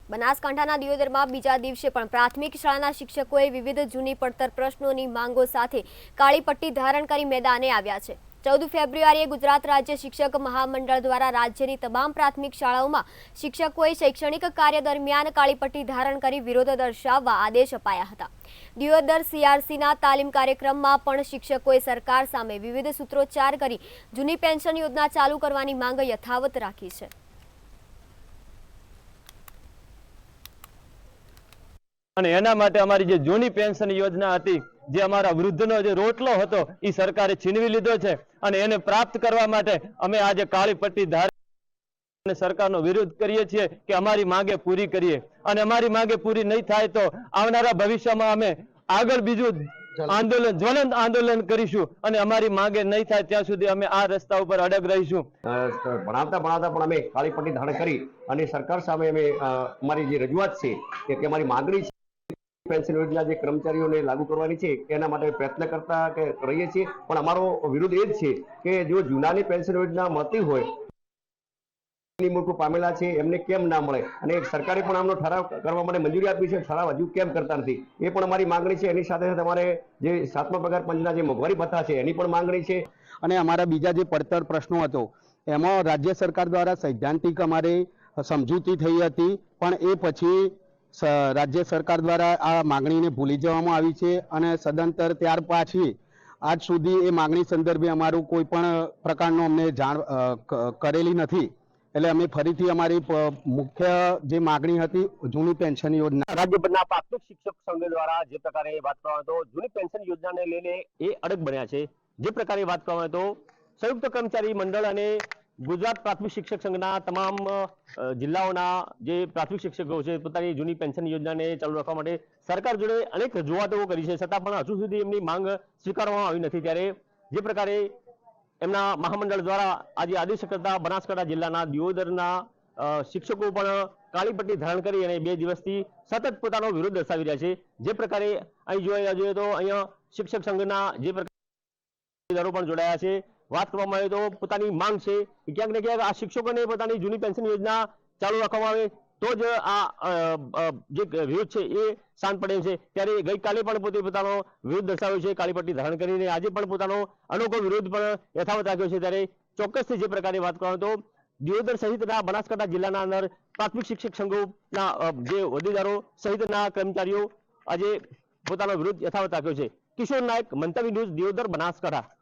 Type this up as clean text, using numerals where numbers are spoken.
બનાસકાંઠાના દિયોદરમાં બીજા દિવસે પણ પ્રાથમિક શાળાના શિક્ષકોએ વિવિધ જૂની પડતર પ્રશ્નોની માંગો સાથે કાળી પટ્ટી ધારણ કરી મેદાને આવ્યા છે। 14 ફેબ્રુઆરીએ ગુજરાત રાજ્ય શિક્ષક મહામંડળ દ્વારા રાજ્યની તમામ પ્રાથમિક શાળાઓમાં શિક્ષકોએ શૈક્ષણિક કાર્ય દરમિયાન કાળી પટ્ટી ધારણ કરી વિરોધ દર્શાવવા આદેશ અપાયા હતા। દિયોદર સીઆરસીના તાલીમ કાર્યક્રમમાં પણ શિક્ષકોએ સરકાર સામે વિવિધ સૂત્રોચ્ચાર કરી જૂની પેન્શન યોજના ચાલુ કરવાની માંગ યથાવત રાખી છે। અને એના માટે અમારી જે જૂની પેન્શન યોજના હતી, જે અમારા વૃદ્ધનો જે રોટલો હતો, એ સરકારે છીનવી લીધો છે અને એને પ્રાપ્ત કરવા માટે અમે આજે કાળી પટ્ટી ધારી સરકારનો વિરોધ કરીએ છીએ કે અમારી માંગે પૂરી કરીએ। અને અમારી માંગે પૂરી નહીં થાય તો આવનારા ભવિષ્યમાં અમે આગળ બીજું આંદોલન, જ્વલંત આંદોલન કરીશું અને અમારી માંગે નહીં થાય ત્યાં સુધી અમે આ રસ્તા ઉપર અડગ રહીશું। ભણાવતા પણ અમે કાળી પટ્ટી ધારણ કરી અને સરકાર સામે અમે અમારી જે રજૂઆત છે કે અમારી માંગણી છે પેન્શન યોજના જે કર્મચારીઓને લાગુ કરવાની છે એના માટે પ્રયત્ન કરતા કે રહીએ છીએ, પણ અમારો વિરોધ એ જ છે કે જો જૂનાની પેન્શન યોજના મળતી હોય, નિમણૂક પામેલા છે એમને કેમ ના મળે, અને સરકારે પણ આમનો ઠરાવ કરવા માટે મંજૂરી આપી છે, ઠરાવ હજુ કેમ કરતા નથી એ પણ અમારી માંગણી છે। એની સાથે સાથે અમારે જે 7મા પગાર પંચના જે મોંઘવારી ભથ્થા છે એની પણ માંગણી છે। અને અમારા બીજા જે પડતર પ્રશ્નો હતો એમાં રાજ્ય સરકાર દ્વારા સૈદ્ધાંતિક અમારે સમજૂતી થઈ હતી, પણ એ પછી રાજ્ય સરકાર દ્વારા આ માંગણીને ભૂલી જવામાં આવી છે અને સદંતર ત્યાર પાછી આજ સુધી એ માંગણી સંદર્ભે અમારું કોઈ પણ પ્રકારનો અમને જાણ કરેલી નથી। એટલે અમે ફરીથી અમારી મુખ્ય જે માંગણી હતી જૂની પેન્શન યોજના, રાજ્યભરના પ્રાથમિક શિક્ષક સંઘ દ્વારા જે પ્રકારે વાત કરવામાં તો જૂની પેન્શન યોજનાને લઈને એ અડગ બન્યા છે। જે પ્રકારે વાત કરવામાં તો સંયુક્ત કર્મચારી મંડળ અને ગુજરાત પ્રાથમિક શિક્ષક સંઘના તમામ જિલ્લાઓના જે પ્રાથમિક શિક્ષકો છે પોતાની જૂની પેન્શન યોજનાને ચાલુ રાખવા માટે સરકાર જોડે અનેક રજૂઆતો કરી છે, છતાં પણ હજુ સુધી એમની માંગ સ્વીકારવામાં આવી નથી। ત્યારે જે પ્રકારે એમના મહામંડળ દ્વારા આજે આદેશ કરતા બનાસકાંઠા જિલ્લાના દિયોદરના શિક્ષકો પણ કાળી પટ્ટી ધારણ કરી અને 2 દિવસથી સતત પોતાનો વિરોધ દર્શાવી રહ્યા છે। જે પ્રકારે અહીં જોઈએ તો અહીંયા શિક્ષક સંઘના જે પ્રકારે પણ જોડાયા છે। વાત કરવામાં આવે તો પોતાની માંગ છે કે ક્યાંક ને ક્યાંક આ શિક્ષકોને પોતાની જૂની પેન્શન યોજના ચાલુ રાખવામાં આવે તો જ આ જે વિરોધ છે એ શાંત પડે છે। ત્યારે ગઈકાલે પણ પોતે પોતાનો વિરોધ દર્શાવ્યો છે કાળી પટ્ટી ધારણ કરીને, આજે પણ પોતાનો અનોખો વિરોધ પણ યથાવત રાખ્યો છે। ત્યારે ચોક્કસથી જે પ્રકારે વાત કરવામાં તો દિયોદર સહિતના બનાસકાંઠા જિલ્લાના અંદર પ્રાથમિક શિક્ષક સંઘોના જે હોદ્દેદારો સહિતના કર્મચારીઓ આજે પોતાનો વિરોધ યથાવત રાખ્યો છે। કિશોર નાયક, મંતવ્ય ન્યૂઝ, દિયોદર, બનાસકાંઠા।